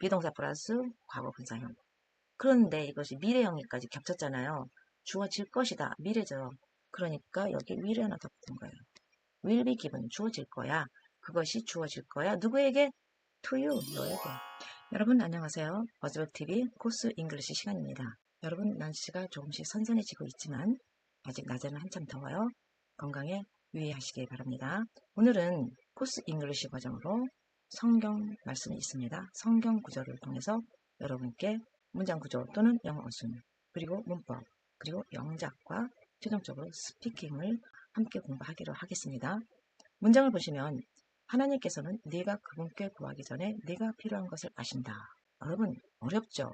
비동사 플러스 과거 분사형. 그런데 이것이 미래형에까지 겹쳤잖아요. 주어질 것이다. 미래죠. 그러니까 여기 will이 하나 더 붙은 거예요. will be given. 주어질 거야. 그것이 주어질 거야. 누구에게? to you. 너에게. 여러분 안녕하세요. 버즈백TV 코스 잉글리시 시간입니다. 여러분 날씨가 조금씩 선선해지고 있지만 아직 낮에는 한참 더워요. 건강에 유의하시기 바랍니다. 오늘은 코스 잉글리시 과정으로 성경 말씀이 있습니다. 성경 구절을 통해서 여러분께 문장 구조 또는 영어 어순, 그리고 문법, 그리고 영작과 최종적으로 스피킹을 함께 공부하기로 하겠습니다. 문장을 보시면 하나님께서는 네가 그분께 구하기 전에 네가 필요한 것을 아신다. 여러분 어렵죠?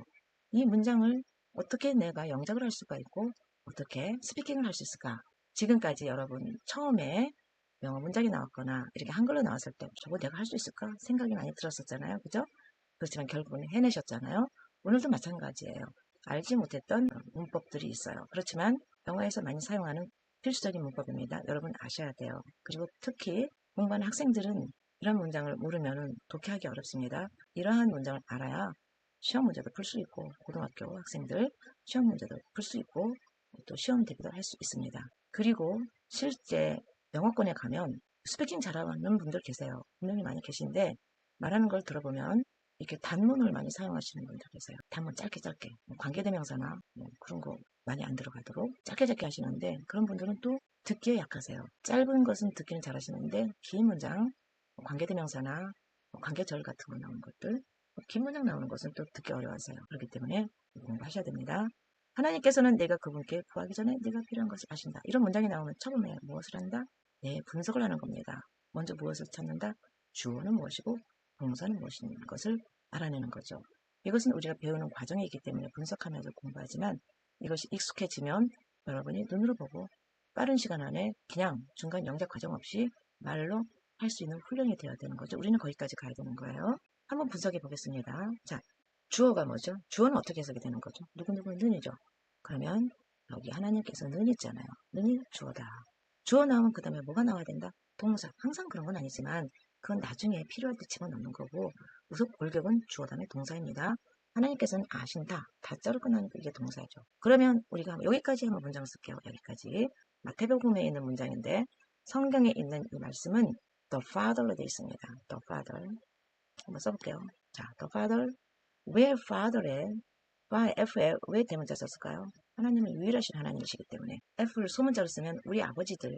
이 문장을 어떻게 내가 영작을 할 수가 있고 어떻게 스피킹을 할 수 있을까? 지금까지 여러분 처음에 영어 문장이 나왔거나 이렇게 한글로 나왔을 때 저거 내가 할 수 있을까? 생각이 많이 들었었잖아요. 그죠? 그렇지만 결국은 해내셨잖아요. 오늘도 마찬가지예요. 알지 못했던 문법들이 있어요. 그렇지만 영어에서 많이 사용하는 필수적인 문법입니다. 여러분 아셔야 돼요. 그리고 특히 공부하는 학생들은 이런 문장을 모르면 독해하기 어렵습니다. 이러한 문장을 알아야 시험 문제도 풀 수 있고 고등학교 학생들 시험 문제도 풀 수 있고 또 시험 대비도 할 수 있습니다. 그리고 실제 영어권에 가면 스피킹 잘하는 분들 계세요. 분명히 많이 계신데 말하는 걸 들어보면 이렇게 단문을 많이 사용하시는 분들 계세요. 단문 짧게 관계대명사나 그런 거 많이 안 들어가도록 짧게 하시는데 그런 분들은 또 듣기에 약하세요. 짧은 것은 듣기는 잘하시는데 긴 문장, 관계대명사나 관계절 같은 거 나오는 것들, 긴 문장 나오는 것은 또 듣기 어려워하세요. 그렇기 때문에 공부하셔야 됩니다. 하나님께서는 내가 그분께 구하기 전에 네가 필요한 것을 아신다. 이런 문장이 나오면 처음에 무엇을 한다? 네, 분석을 하는 겁니다. 먼저 무엇을 찾는다? 주어는 무엇이고 동사는 무엇인 것을 알아내는 거죠. 이것은 우리가 배우는 과정이기 때문에 분석하면서 공부하지만 이것이 익숙해지면 여러분이 눈으로 보고 빠른 시간 안에 그냥 중간 영작 과정 없이 말로 할 수 있는 훈련이 되어야 되는 거죠. 우리는 거기까지 가야 되는 거예요. 한번 분석해 보겠습니다. 자, 주어가 뭐죠? 주어는 어떻게 해석이 되는 거죠? 누구누구는이죠. 그러면 여기 하나님께서 는 있잖아요. 는이 주어다. 주어 나오면 그 다음에 뭐가 나와야 된다? 동사. 항상 그런 건 아니지만 그건 나중에 필요할 때 집어넣는 거고 우선 골격은 주어 다음에 동사입니다. 하나님께서는 아신다. 다자로 끝나는 이게 동사죠. 그러면 우리가 여기까지 한번 문장 쓸게요. 여기까지. 마태복음에 있는 문장인데 성경에 있는 이 말씀은 the father로 되어 있습니다. the father. 한번 써볼게요. 자, the father. 왜 father에 F에 왜 대문자 썼을까요? 하나님은 유일하신 하나님이시기 때문에 F를 소문자로 쓰면 우리 아버지들,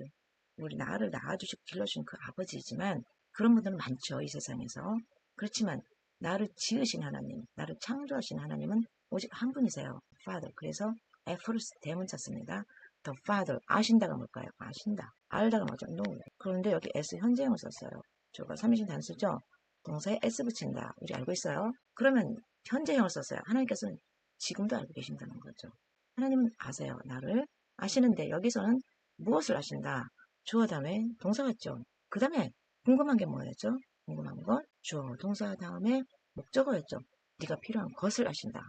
우리 나를 낳아주시고 길러주신 그 아버지이지만 그런 분들은 많죠. 이 세상에서. 그렇지만 나를 지으신 하나님, 나를 창조하신 하나님은 오직 한 분이세요. Father. 그래서 F를 대문자 씁니다. The Father. 아신다가 뭘까요? 아신다. 알다가 뭐죠? Know. 그런데 여기 S 현재형을 썼어요. 저거 3인칭 단수죠? 동사에 S 붙인다. 우리 알고 있어요? 그러면 현재형을 썼어요. 하나님께서는 지금도 알고 계신다는 거죠. 하나님은 아세요. 나를 아시는데 여기서는 무엇을 아신다? 주어 다음에 동사 같죠. 그 다음에 궁금한 게 뭐였죠? 궁금한 건 주어 동사 다음에 목적어였죠. 네가 필요한 것을 아신다.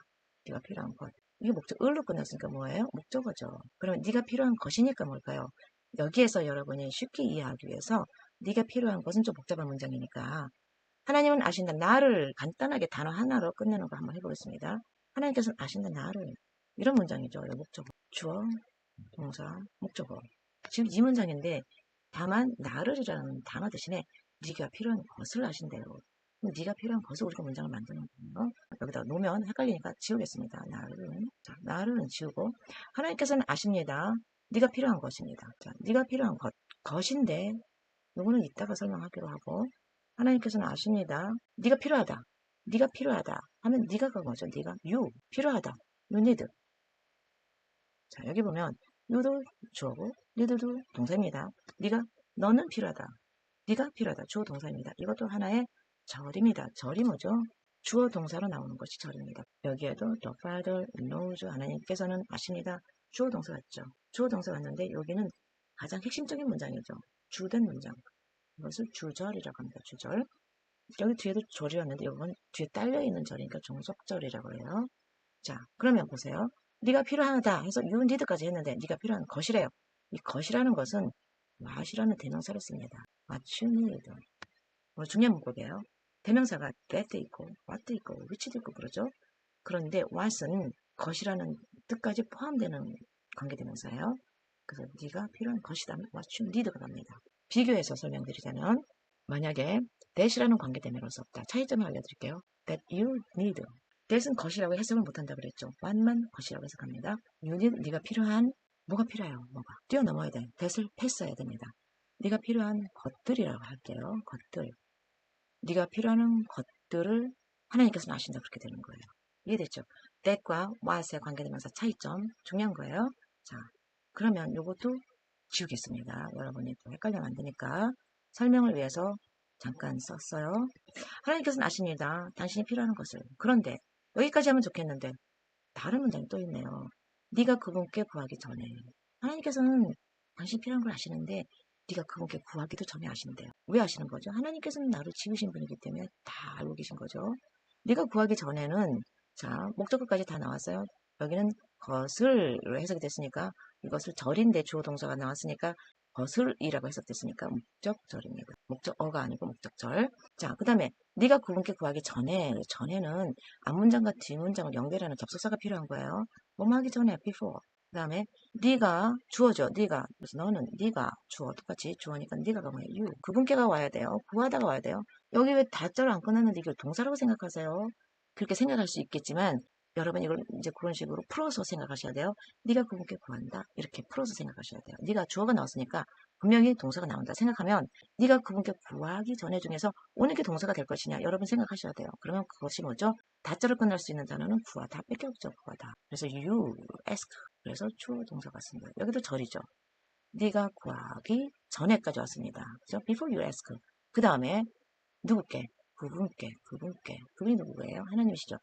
네가 필요한 것. 이게 을로 끝났으니까 뭐예요? 목적어죠. 그러면 네가 필요한 것이니까 뭘까요? 여기에서 여러분이 쉽게 이해하기 위해서 네가 필요한 것은 좀 복잡한 문장이니까 하나님은 아신다. 나를 간단하게 단어 하나로 끝내는 거 한번 해보겠습니다. 하나님께서는 아신다. 나를. 이런 문장이죠. 목적어. 주어, 동사, 목적어. 지금 이 문장인데 다만 나를이라는 단어 대신에 네가 필요한 것을 아신대요. 네가 필요한 것을 우리가 문장을 만드는 거예요. 여기다 놓으면 헷갈리니까 지우겠습니다. 나를. 자, 나를 지우고 하나님께서는 아십니다. 네가 필요한 것입니다. 자, 네가 필요한 것인데 요거는 이따가 설명하기로 하고 하나님께서는 아십니다. 네가 필요하다. 네가 필요하다 하면 네가가 뭐죠? 네가 you 필요하다. you need. 자, 여기 보면 you도 주어고 need도 동사입니다. 너는 필요하다. 네가 필요하다. 주어 동사입니다. 이것도 하나의 절입니다. 절이 뭐죠? 주어 동사로 나오는 것이 절입니다. 여기에도 the Father knows 하나님께서는 아십니다. 주어 동사 같죠? 주어 동사 같는데 여기는 가장 핵심적인 문장이죠. 주된 문장. 이것을 주절이라고 합니다. 주절. 여기 뒤에도 절이었는데 이건 뒤에 딸려있는 절이니까 종속절이라고 해요. 자, 그러면 보세요. 네가 필요하다 해서 you need까지 했는데 네가 필요한 것이래요. 이 것이라는 것은 what이라는 대명사를 씁니다. what you need. 오늘 중요한 문법이에요. 대명사가 that 있고 what 있고 which도 있고 그러죠. 그런데 what은 것이라는 뜻까지 포함되는 관계대명사예요. 그래서 네가 필요한 것이다. what you need가 갑니다. 비교해서 설명드리자면 만약에 that이라는 관계대명사가 없다. 차이점을 알려드릴게요. that you need. that은 것이라고 해석을 못한다 그랬죠. what만 것이라고 해석합니다. you need, 네가 필요한 뭐가 필요해요. 뭐가 뛰어넘어야 돼. that을 패스해야 됩니다. 네가 필요한 것들이라고 할게요. 것들. 네가 필요한 것들을 하나님께서는 아신다 그렇게 되는 거예요. 이해됐죠? that과 what의 관계대명사 차이점 중요한 거예요. 자, 그러면 이것도 지우겠습니다. 여러분이 또 헷갈리면 안 되니까 설명을 위해서 잠깐 썼어요. 하나님께서는 아십니다. 당신이 필요한 것을. 그런데 여기까지 하면 좋겠는데 다른 문장이 또 있네요. 네가 그분께 구하기 전에. 하나님께서는 당신이 필요한 걸 아시는데 네가 그분께 구하기도 전에 아신대요. 왜 아시는 거죠? 하나님께서는 나를 지으신 분이기 때문에 다 알고 계신 거죠. 네가 구하기 전에는 자 목적어까지 다 나왔어요. 여기는 것을로 해석이 됐으니까 이것을 절인데 주어 동사가 나왔으니까 것을이라고 해석됐으니까 목적절입니다. 목적어가 아니고 목적절. 자, 그 다음에 네가 그분께 구하기 전에는 앞문장과 뒷문장을 연결하는 접속사가 필요한 거예요. 뭐뭐 하기 전에 before. 그 다음에 네가 주어죠. 네가 그래서 너는 네가 주어 똑같이 주어니까 네가가 뭐예요? you. 그분께가 와야 돼요. 구하다가 와야 돼요. 여기 왜 다자로 안 끝났는데 이걸 동사라고 생각하세요? 그렇게 생각할 수 있겠지만 여러분 이걸 이제 그런 식으로 풀어서 생각하셔야 돼요. 네가 그분께 구한다. 이렇게 풀어서 생각하셔야 돼요. 네가 주어가 나왔으니까 분명히 동사가 나온다 생각하면 네가 그분께 구하기 전에 중에서 어느 게 동사가 될 것이냐 여러분 생각하셔야 돼요. 그러면 그것이 뭐죠? 다자로 끝날 수 있는 단어는 구하다 밖에 없죠. 구하다. 그래서 you ask. 그래서 주어 동사가 왔습니다. 여기도 절이죠. 네가 구하기 전에까지 왔습니다. 그죠? before you ask. 그 다음에 누구께? 그분께. 그분이 누구예요? 하나님이시죠.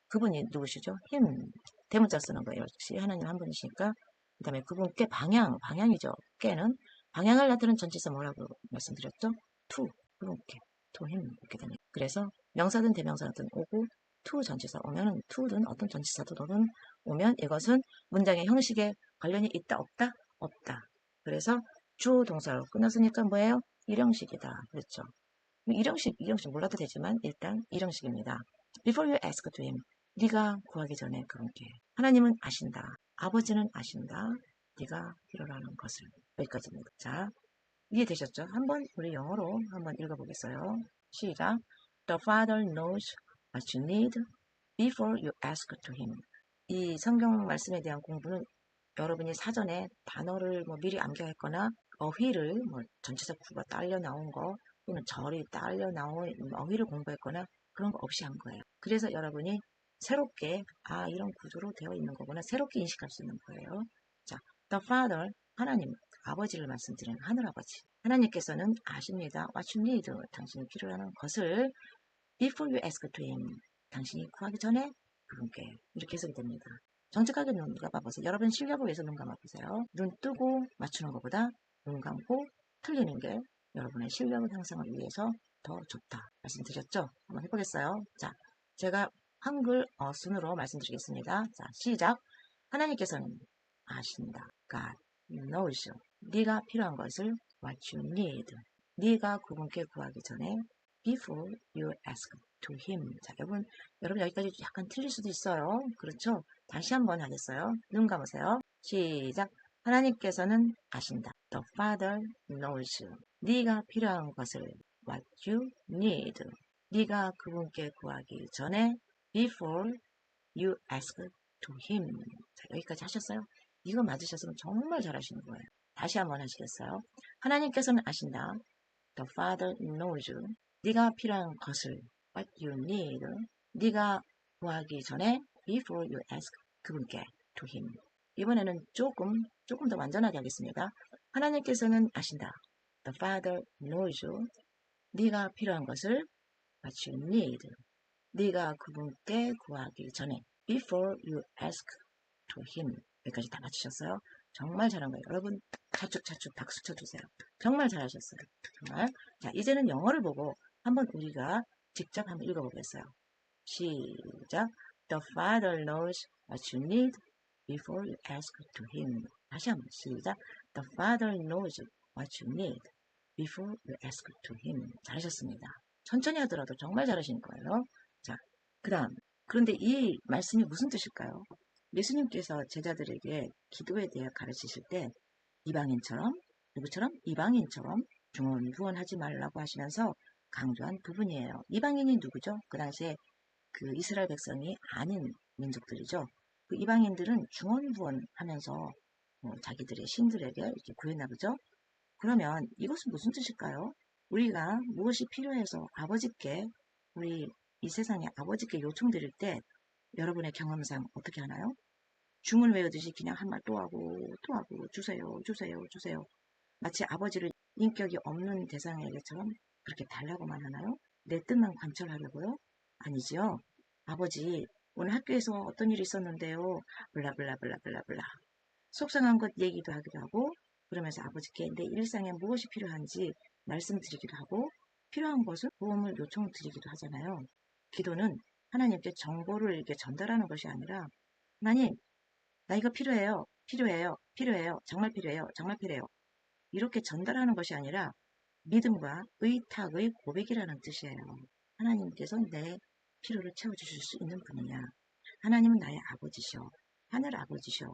그분이 누구시죠? him. 대문자 쓰는 거예요. 역시 하나님 한 분이시니까. 그 다음에 그분께 방향이죠. 께는 방향을 나타내는 전치사 뭐라고 말씀드렸죠? to. 그분께. to him. 이렇게 됩니다. 그래서 명사든 대명사든 오고 to 전치사 오면은 to든 어떤 전치사든 오면 이것은 문장의 형식에 관련이 있다 없다? 없다. 그래서 주어 동사로 끝났으니까 뭐예요? 일형식이다. 그렇죠. 일형식 몰라도 되지만 일단 일형식입니다. Before you ask to him. 네가 구하기 전에 그분께. 하나님은 아신다. 아버지는 아신다. 네가 필요로 하는 것을. 여기까지입니다. 자, 이해되셨죠? 한번 우리 영어로 한번 읽어보겠어요. 시작. The Father knows what you need before you ask to him. 이 성경 말씀에 대한 공부는 여러분이 사전에 단어를 뭐 미리 암기했거나 어휘를 뭐 전치사 구가 딸려 나온 거 또는 절이 딸려 나온 어휘를 공부했거나 그런 거 없이 한 거예요. 그래서 여러분이 새롭게 이런 구조로 되어 있는 거구나 새롭게 인식할 수 있는 거예요. 자, the Father 하나님 아버지를 말씀드리는 하늘아버지 하나님께서는 아십니다. What you need 당신이 필요로 하는 것을 before you ask to him 당신이 구하기 전에 그분께 이렇게 해석이 됩니다. 정직하게 눈 감아보세요. 여러분 실력을 위해서 눈 감아보세요. 눈 뜨고 맞추는 것보다 눈 감고 틀리는 게 여러분의 실력 향상을 위해서 더 좋다. 말씀드렸죠? 한번 해보겠어요. 자, 제가 한글 순으로 말씀드리겠습니다. 자, 시작. 하나님께서는 아신다. God knows. 네가 필요한 것을 what you need. 네가 그분께 구하기 전에 before you ask to him. 자, 여러분 여기까지 약간 틀릴 수도 있어요. 그렇죠? 다시 한번 하겠어요. 눈 감으세요. 시작. 하나님께서는 아신다. The Father knows. 네가 필요한 것을 what you need. 네가 그분께 구하기 전에 before you ask to him. 자, 여기까지 하셨어요? 이거 맞으셨으면 정말 잘하시는 거예요. 다시 한번 하시겠어요? 하나님께서는 아신다. The Father knows. 네가 필요한 것을 what you need. 네가 구하기 전에 before you ask 그분께 to him. 이번에는 조금 더 완전하게 하겠습니다. 하나님께서는 아신다. The Father knows. 네가 필요한 것을 what you need. 네가 그분께 구하기 전에 before you ask to him. 여기까지 다 맞추셨어요? 정말 잘한 거예요. 여러분 차축 박수 쳐주세요. 정말 잘하셨어요. 정말. 자, 이제는 영어를 보고 한번 우리가 직접 한번 읽어보겠어요. 시작. The Father knows what you need before you ask to him. 다시 한번 시작. The Father knows what you need before you ask to him. 잘하셨습니다. 천천히 하더라도 정말 잘하시는 거예요. 자, 그 다음. 그런데 이 말씀이 무슨 뜻일까요? 예수님께서 제자들에게 기도에 대해 가르치실 때 이방인처럼, 누구처럼? 이방인처럼 중언부언하지 말라고 하시면서 강조한 부분이에요. 이방인이 누구죠? 그 당시에 그 이스라엘 백성이 아닌 민족들이죠. 그 이방인들은 중언부언하면서 자기들의 신들에게 이렇게 구했나 보죠. 그러면 이것은 무슨 뜻일까요? 우리가 무엇이 필요해서 아버지께 우리 이 세상에 아버지께 요청드릴 때 여러분의 경험상 어떻게 하나요? 주문 외우듯이 그냥 한 말 또 하고 또 하고 주세요 주세요 주세요. 마치 아버지를 인격이 없는 대상에게처럼 그렇게 달라고만 하나요? 내 뜻만 관철하려고요? 아니지요. 아버지 오늘 학교에서 어떤 일이 있었는데요. 블라블라블라블라블라. 속상한 것 얘기도 하기도 하고 그러면서 아버지께 내 일상에 무엇이 필요한지 말씀드리기도 하고 필요한 것을 도움을 요청드리기도 하잖아요. 기도는 하나님께 정보를 이렇게 전달하는 것이 아니라 하나님 나 이거 필요해요. 필요해요. 필요해요. 정말 필요해요. 정말 필요해요. 이렇게 전달하는 것이 아니라 믿음과 의탁의 고백이라는 뜻이에요. 하나님께서 내 필요를 채워주실 수 있는 분이냐. 하나님은 나의 아버지셔. 하늘 아버지셔.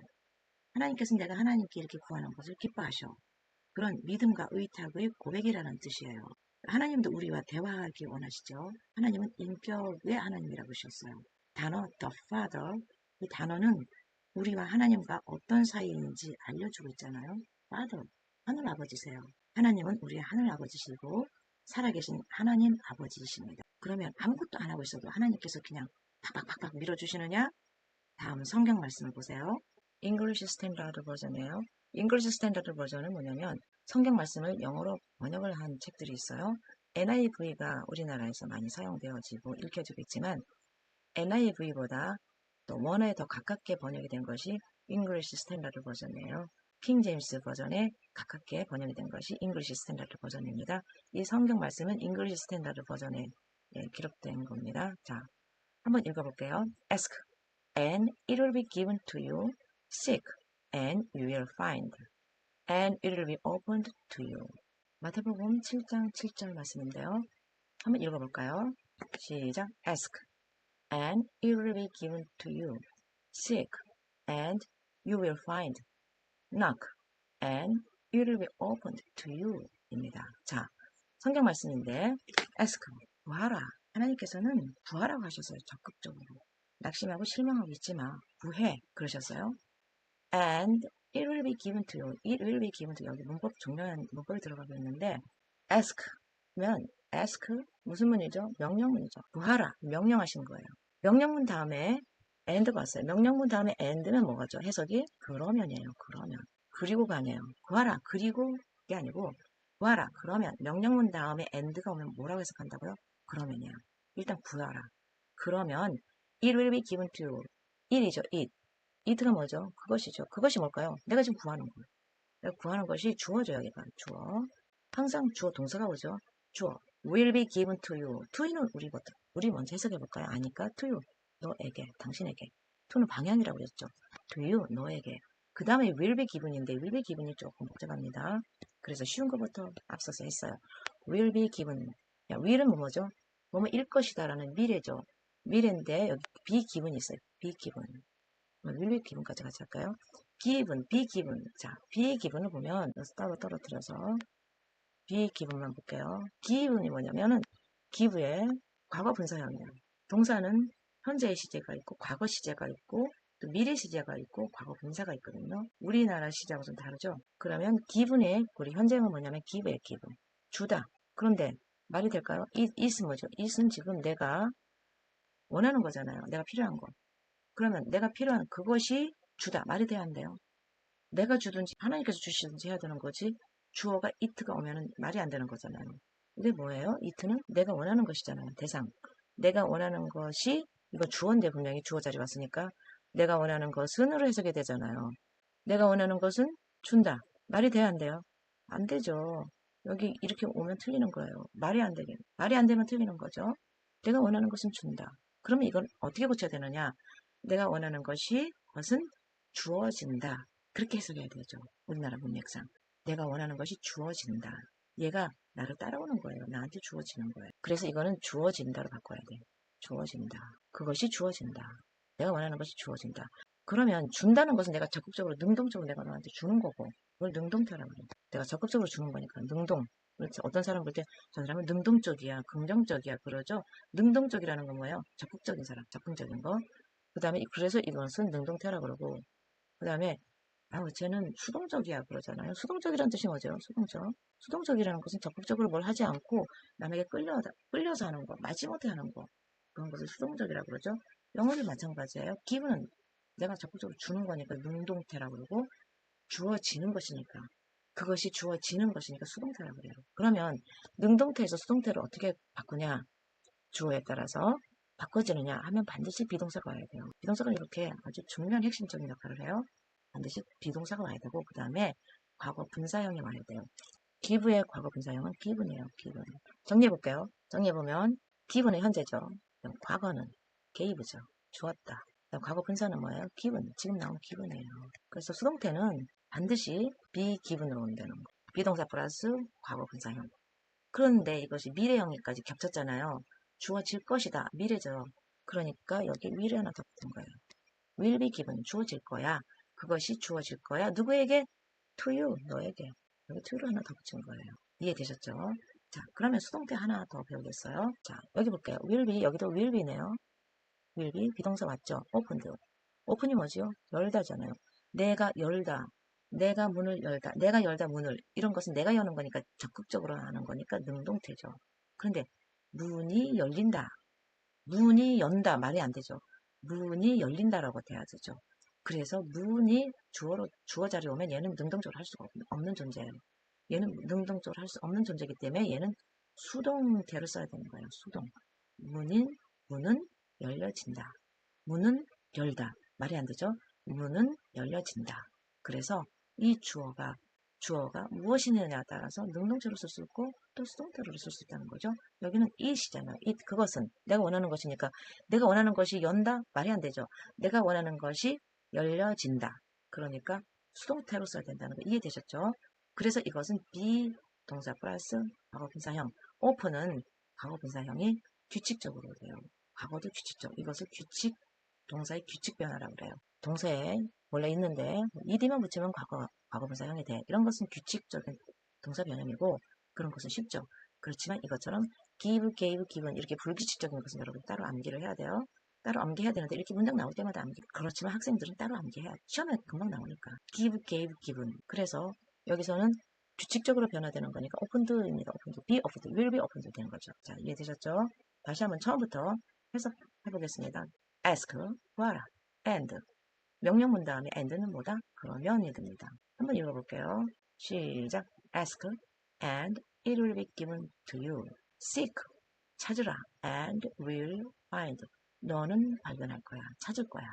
하나님께서 내가 하나님께 이렇게 구하는 것을 기뻐하셔. 그런 믿음과 의탁의 고백이라는 뜻이에요. 하나님도 우리와 대화하기 원하시죠. 하나님은 인격의 하나님이라고 하셨어요. 단어 the Father, 이 단어는 우리와 하나님과 어떤 사이인지 알려주고 있잖아요. Father, 하늘 아버지세요. 하나님은 우리의 하늘 아버지시고 살아계신 하나님 아버지이십니다. 그러면 아무것도 안 하고 있어도 하나님께서 그냥 팍팍팍팍 밀어주시느냐? 다음 성경 말씀을 보세요. English Standard 버전이에요. English Standard 버전은 뭐냐면 성경 말씀을 영어로 번역을 한 책들이 있어요. NIV가 우리나라에서 많이 사용되어지고 읽혀지고 있지만 NIV보다 또 원어에 더 가깝게 번역이 된 것이 English Standard 버전이에요. 킹 제임스 버전에 가깝게 번역이 된 것이 English Standard 버전입니다. 이 성경 말씀은 English Standard 버전에 기록된 겁니다. 자, 한번 읽어볼게요. Ask and it will be given to you. Seek and you will find. And it will be opened to you. 마태복음 7장 7절 말씀인데요. 한번 읽어볼까요? 시작. Ask and it will be given to you. Seek and you will find. Knock and it will be opened to you. 입니다. 자, 성경 말씀인데 ask, 구하라. 하나님께서는 구하라고 하셨어요. 적극적으로. 낙심하고 실망하고 있지 마. 구해. 그러셨어요. And it will be given to you. It will be given to you. 여기 문법 중요한 문법이 들어가고 있는데 ask면 ask 무슨 문이죠? 명령문이죠. 구하라. 명령하신 거예요. 명령문 다음에 and가 왔어요. 명령문 다음에 and면 뭐가죠? 해석이 그러면이에요. 그러면. 그리고가 아니에요. 구하라. 그리고 게 아니고 구하라. 그러면 명령문 다음에 and가 오면 뭐라고 해석한다고요? 그러면이에요. 일단 구하라. 그러면 it will be given to you. it이죠. it가 뭐죠? 그것이죠. 그것이 뭘까요? 내가 지금 구하는 거. 내가 구하는 것이 주어져요. 여기가 주어. 항상 주어 동사가 오죠. 주어. will be given to you. to는 우리 먼저 해석해 볼까요? 아니까 to you. 너에게, 당신에게. to는 방향이라고 그랬죠. to you, 너에게. 그 다음에 will be given인데 will be given이 조금 복잡합니다. 그래서 쉬운 것부터 앞서서 했어요. will be given. 야, will은 뭐죠? 뭐뭐 일 것이다라는 미래죠. 미래인데 여기 be given이 있어요. be given. will be given까지 같이 할까요? given, be given. 자, be given을 보면 따로 떨어뜨려서 be given만 볼게요. given이 뭐냐면은 give의 과거 분사형이에요. 동사는 현재의 시제가 있고 과거 시제가 있고 또 미래 시제가 있고 과거 분사가 있거든요. 우리나라 시제하고 좀 다르죠. 그러면 given의 우리 현재형은 뭐냐면 give의 given. 주다. 그런데 말이 될까요? it은 뭐죠? it은 지금 내가 원하는 거잖아요. 내가 필요한 거. 그러면 내가 필요한 그것이 주다. 말이 돼야 한대요. 내가 주든지 하나님께서 주시든지 해야 되는 거지. 주어가 it가 오면은 말이 안 되는 거잖아요. 이게 뭐예요? it는 내가 원하는 것이잖아요. 대상. 내가 원하는 것이 이거 주어인데 분명히 주어 자리 왔으니까 내가 원하는 것은으로 해석이 되잖아요. 내가 원하는 것은 준다. 말이 돼야 한대요. 안 되죠. 여기 이렇게 오면 틀리는 거예요. 말이 안 되면. 말이 안 되면 틀리는 거죠. 내가 원하는 것은 준다. 그러면 이건 어떻게 고쳐야 되느냐? 내가 원하는 것은 주어진다. 그렇게 해석해야 되죠. 우리나라 문맥상. 내가 원하는 것이 주어진다. 얘가 나를 따라오는 거예요. 나한테 주어지는 거예요. 그래서 이거는 주어진다로 바꿔야 돼. 주어진다. 그것이 주어진다. 내가 원하는 것이 주어진다. 그러면 준다는 것은 내가 적극적으로 능동적으로 내가 너한테 주는 거고, 그걸 능동태라고 그래. 내가 적극적으로 주는 거니까 능동. 그렇지. 어떤 사람 볼 때 저 사람은 능동적이야, 긍정적이야 그러죠. 능동적이라는 건 뭐예요? 적극적인 사람, 적극적인 거. 그 다음에 그래서 이것은 능동태라고 그러고, 그 다음에 쟤는 수동적이야 그러잖아요. 수동적이라는 뜻이 뭐죠? 수동적. 수동적이라는 것은 적극적으로 뭘 하지 않고 남에게 끌려서 하는 거, 마지못해 하는 거. 그런 것을 수동적이라고 그러죠. 영어도 마찬가지예요. 기분은 내가 적극적으로 주는 거니까 능동태라고 그러고, 주어지는 것이니까, 그것이 주어지는 것이니까 수동태라고 그래요. 그러면 능동태에서 수동태를 어떻게 바꾸냐? 주어에 따라서 바꿔지느냐 하면 반드시 비동사가 와야 돼요. 비동사가 이렇게 아주 중요한 핵심적인 역할을 해요. 반드시 비동사가 와야 되고, 그 다음에 과거 분사형이 와야 돼요. give의 과거 분사형은 given이에요. given. 정리해볼게요. 정리해보면 given은 현재죠. 과거는 gave죠. 주었다. 과거 분사는 뭐예요? given. 지금 나온 given이에요. 그래서 수동태는 반드시 be given으로 온다는 거. 비동사 플러스 과거 분사형. 그런데 이것이 미래형까지 겹쳤잖아요. 주어질 것이다. 미래죠. 그러니까 여기 will이 하나 더 붙은 거예요. will be given. 주어질 거야. 그것이 주어질 거야. 누구에게? to you. 너에게. 여기 to를 하나 더 붙인 거예요. 이해되셨죠? 자, 그러면 수동태 하나 더 배우겠어요? 자, 여기 볼게요. will be. 여기도 will be네요. will be. 비동사 맞죠? opened. open이 뭐지요? 열다잖아요. 내가 열다. 내가 문을 열다. 내가 열다 문을. 이런 것은 내가 여는 거니까 적극적으로 하는 거니까 능동태죠. 그런데 문이 열린다. 문이 연다. 말이 안 되죠. 문이 열린다라고 돼야 되죠. 그래서 문이 주어 자리에 오면 얘는 능동적으로 할 수가 없는 존재예요. 얘는 능동적으로 할 수 없는 존재이기 때문에 얘는 수동태를 써야 되는 거예요. 수동. 문은 열려진다. 문은 열다. 말이 안 되죠? 문은 열려진다. 그래서 이 주어가 무엇이냐에 따라서 능동태로 쓸 수 있고 또 수동태로 쓸 수 있다는 거죠. 여기는 it이잖아요. 그것은 내가 원하는 것이니까 내가 원하는 것이 연다? 말이 안 되죠. 내가 원하는 것이 열려진다. 그러니까 수동태로 써야 된다는 거 이해되셨죠? 그래서 이것은 be 동사 플러스 과거 분사형. open은 과거 분사형이 규칙적으로 돼요. 과거도 규칙적. 이것을 규칙, 동사의 규칙 변화라고 그래요. 동사에 원래 있는데 ed만 붙이면 과거 분사형이 돼. 이런 것은 규칙적인 동사 변형이고 그런 것은 쉽죠. 그렇지만 이것처럼 give, gave, given 이렇게 불규칙적인 것은 여러분 따로 암기를 해야 돼요. 따로 암기해야 되는데 이렇게 문장 나올 때마다 암기. 그렇지만 학생들은 따로 암기해야 시험에 금방 나오니까. give, gave, given. 그래서 여기서는 규칙적으로 변화되는 거니까 opened입니다. opened, be opened, will be opened 되는 거죠. 자, 이해되셨죠? 다시 한번 처음부터 해석해보겠습니다. ask, 구하라, and. 명령문 다음에 and는 뭐다? 그러면이 됩니다. 한번 읽어볼게요. 시작. ask, and it will be given to you. seek, 찾으라, and will find. 너는 발견할 거야. 찾을 거야.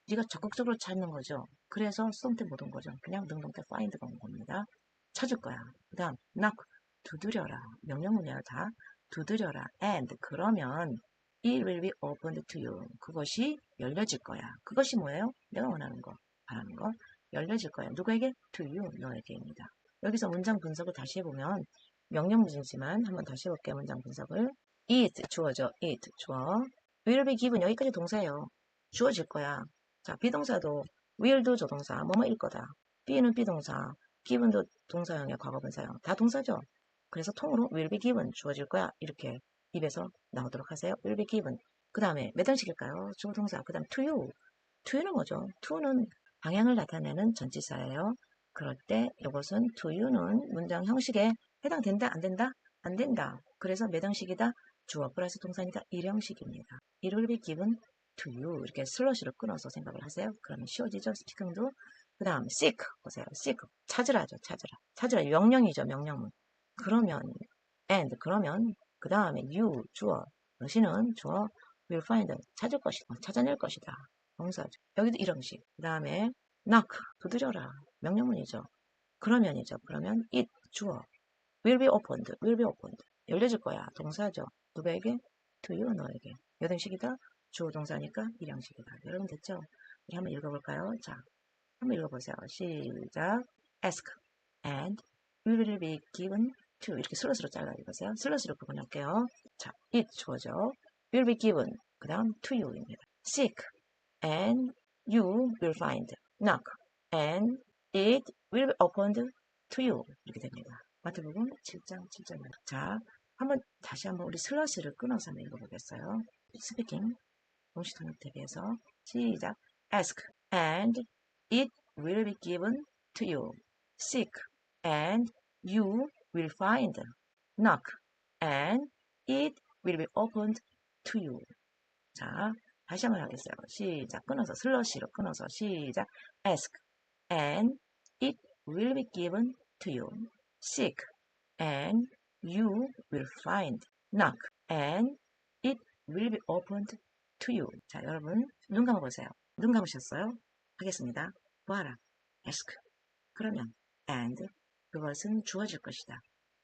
네가 적극적으로 찾는 거죠. 그래서 수동태 못 온 거죠. 그냥 능동태 find가 온 겁니다. 찾을 거야. 그 다음 knock, 두드려라. 명령문이야 다. 두드려라. and 그러면 it will be opened to you. 그것이 열려질 거야. 그것이 뭐예요? 내가 원하는 거, 바라는 거. 열려질 거야. 누구에게? to you. 너에게입니다. 여기서 문장 분석을 다시 해보면 명령문이지만 한번 다시 해볼게요. 문장 분석을. it 주어죠. it 주어. will be given 여기까지 동사예요. 주어질 거야. 자, 비동사도 will도 조동사, 뭐뭐일 거다. be는 비동사, given도 동사형의 과거분사형. 다 동사죠. 그래서 통으로 will be given 주어질 거야. 이렇게 입에서 나오도록 하세요. will be given. 그 다음에 몇 형식일까요? 주어동사. 그 다음 to you. to you는 뭐죠? to는 방향을 나타내는 전치사예요. 그럴 때 이것은 to you는 문장 형식에 해당된다? 안 된다? 안 된다. 그래서 몇 형식이다? 주어 플러스 동사니까 1형식입니다. It will be given to you. 이렇게 슬러시를 끊어서 생각을 하세요. 그러면 쉬워지죠. 스피킹도. 그 다음 seek 보세요. seek 찾으라죠. 찾으라. 찾으라 명령이죠. 명령문. 그러면 and 그러면 그 다음에 you 주어 당신은 주어 will find 찾을 것이다. 찾아낼 것이다. 동사죠. 여기도 이형식. 그 다음에 knock 두드려라. 명령문이죠. 그러면이죠. 그러면 it 주어 will be opened. will be opened. 열려질 거야. 동사죠. 누구에게? to you 너에게. 몇 형식이다? 주어 동사니까 1형식이다. 여러분 됐죠? 우리 한번 읽어볼까요? 자, 한번 읽어보세요. 시작. ask and you will be given to 이렇게 슬롯으로 잘라 읽으세요. 슬롯으로 구분할게요. 자, it 주어죠. will be given 그 다음 to you입니다. seek and you will find. knock and it will be opened to you 이렇게 됩니다. 마태복음 7장 7절. 자, 다시 한번 우리 슬러시를 끊어서 한번 읽어보겠어요. 스피킹 동시 통역 대비해서 시작. ask and it will be given to you. seek and you will find. knock and it will be opened to you. 자, 다시 한번 하겠어요. 시작. 끊어서 슬러시로 끊어서 시작. ask and it will be given to you. seek and you will find. knock and it will be opened to you. 자, 여러분 눈 감아보세요. 눈 감으셨어요? 하겠습니다. 보아라. ask. 그러면 and 그것은 주어질 것이다.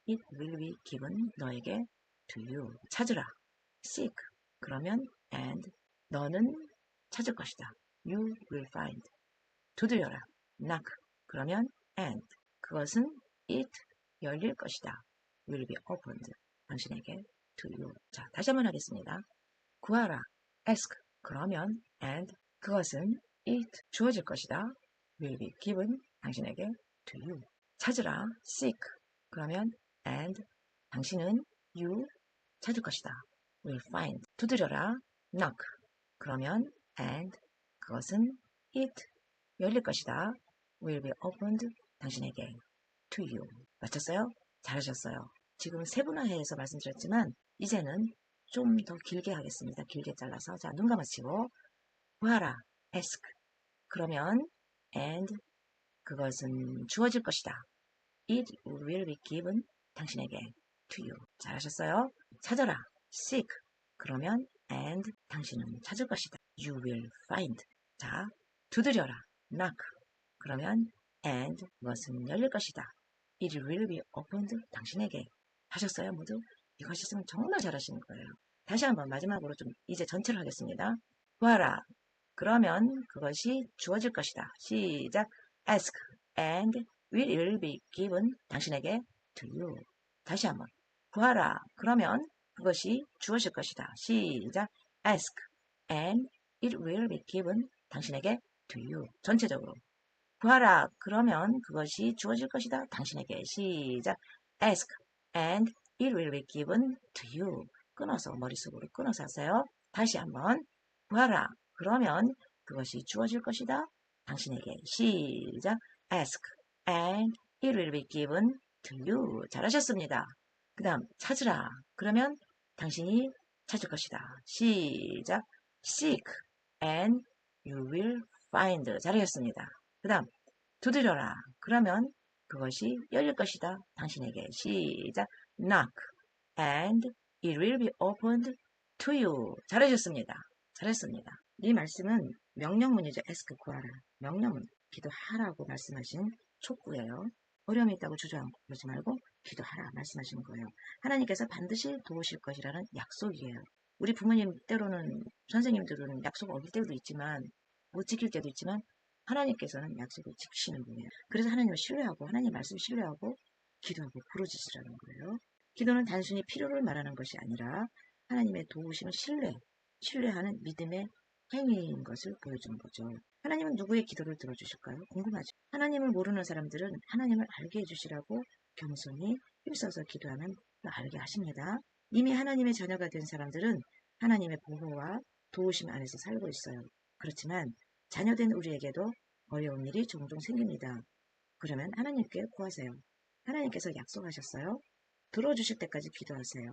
it will be given 너에게 to you. 찾으라. seek. 그러면 and 너는 찾을 것이다. you will find. 두드려라. knock. 그러면 and 그것은 it 열릴 것이다. will be opened. 당신에게 to you. 자, 다시 한번 하겠습니다. 구하라. ask. 그러면 and 그것은 it 주어질 것이다. will be given. 당신에게 to you. 찾으라. seek. 그러면 and 당신은 you 찾을 것이다. will find. 두드려라. knock. 그러면 and 그것은 it 열릴 것이다. will be opened. 당신에게 to you. 맞췄어요? 잘하셨어요. 지금 세분화해서 말씀드렸지만 이제는 좀 더 길게 하겠습니다. 길게 잘라서. 자, 눈 감아치고 구하라. ask. 그러면 and 그것은 주어질 것이다. it will be given. 당신에게 to you. 잘하셨어요? 찾아라. seek. 그러면 and 당신은 찾을 것이다. you will find. 자, 두드려라. knock. 그러면 and 그것은 열릴 것이다. it will be opened. 당신에게. 하셨어요, 모두? 이거 하셨으면 정말 잘하시는 거예요. 다시 한번 마지막으로 좀 이제 전체를 하겠습니다. 구하라. 그러면 그것이 주어질 것이다. 시작. ask and will be given. 당신에게 to you. 다시 한번. 구하라. 그러면 그것이 주어질 것이다. 시작. ask and it will be given. 당신에게 to you. 전체적으로. 구하라. 그러면 그것이 주어질 것이다. 당신에게. 시작. ask and it will be given to you. 끊어서 머릿속으로 끊어서 하세요. 다시 한번. 구하라. 그러면 그것이 주어질 것이다. 당신에게. 시작. ask and it will be given to you. 잘하셨습니다. 그 다음 찾으라. 그러면 당신이 찾을 것이다. 시작. seek and you will find. 잘하셨습니다. 그 다음 두드려라. 그러면 그것이 열릴 것이다. 당신에게. 시작. knock and it will be opened to you. 잘하셨습니다. 잘했습니다. 이 말씀은 명령문이죠. ask 구하라. 명령문. 기도하라고 말씀하신 촉구예요. 어려움이 있다고 주저앉고 그러지 말고 기도하라 말씀하시는 거예요. 하나님께서 반드시 도우실 것이라는 약속이에요. 우리 부모님 때로는 선생님들은 약속을 어길 때도 있지만 못 지킬 때도 있지만 하나님께서는 약속을 지키시는 분이에요. 그래서 하나님을 신뢰하고 하나님 말씀 신뢰하고 기도하고 부르짖으라는 거예요. 기도는 단순히 필요를 말하는 것이 아니라 하나님의 도우심을 신뢰하는 믿음의 행위인 것을 보여주는 거죠. 하나님은 누구의 기도를 들어주실까요? 궁금하죠. 하나님을 모르는 사람들은 하나님을 알게 해주시라고 겸손히 힘써서 기도하면 알게 하십니다. 이미 하나님의 자녀가 된 사람들은 하나님의 보호와 도우심 안에서 살고 있어요. 그렇지만 자녀된 우리에게도 어려운 일이 종종 생깁니다. 그러면 하나님께 구하세요. 하나님께서 약속하셨어요. 들어주실 때까지 기도하세요.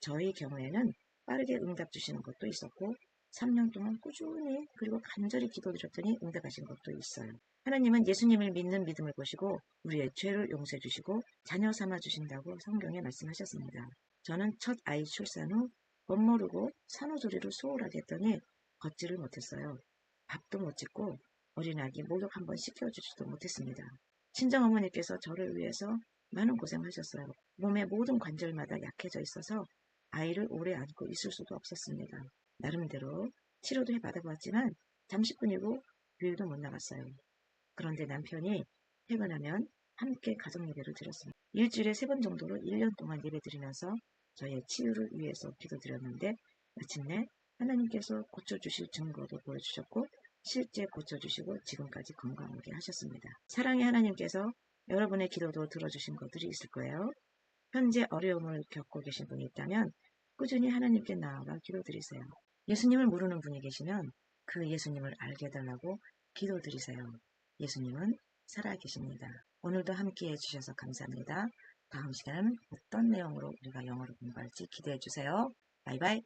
저희 경우에는 빠르게 응답 주시는 것도 있었고 3년 동안 꾸준히 그리고 간절히 기도드렸더니 응답하신 것도 있어요. 하나님은 예수님을 믿는 믿음을 보시고 우리의 죄를 용서해 주시고 자녀 삼아 주신다고 성경에 말씀하셨습니다. 저는 첫 아이 출산 후 멋모르고 산후조리를 소홀하게 했더니 걷지를 못했어요. 밥도 못 짓고 어린아기 목욕 한번 시켜주지도 못했습니다. 친정어머니께서 저를 위해서 많은 고생하셨어요. 몸의 모든 관절마다 약해져 있어서 아이를 오래 안고 있을 수도 없었습니다. 나름대로 치료도 해받아보았지만 잠시뿐이고 교회도 못 나갔어요. 그런데 남편이 퇴근하면 함께 가정 예배를 드렸습니다. 일주일에 3번 정도로 1년 동안 예배 드리면서 저의 치유를 위해서 기도드렸는데 마침내 하나님께서 고쳐주실 증거도 보여주셨고 실제 고쳐주시고 지금까지 건강하게 하셨습니다. 사랑의 하나님께서 여러분의 기도도 들어주신 것들이 있을 거예요. 현재 어려움을 겪고 계신 분이 있다면 꾸준히 하나님께 나아가 기도드리세요. 예수님을 모르는 분이 계시면 그 예수님을 알게 해달라고 기도드리세요. 예수님은 살아계십니다. 오늘도 함께해 주셔서 감사합니다. 다음 시간은 어떤 내용으로 우리가 영어를 공부할지 기대해 주세요. 바이바이.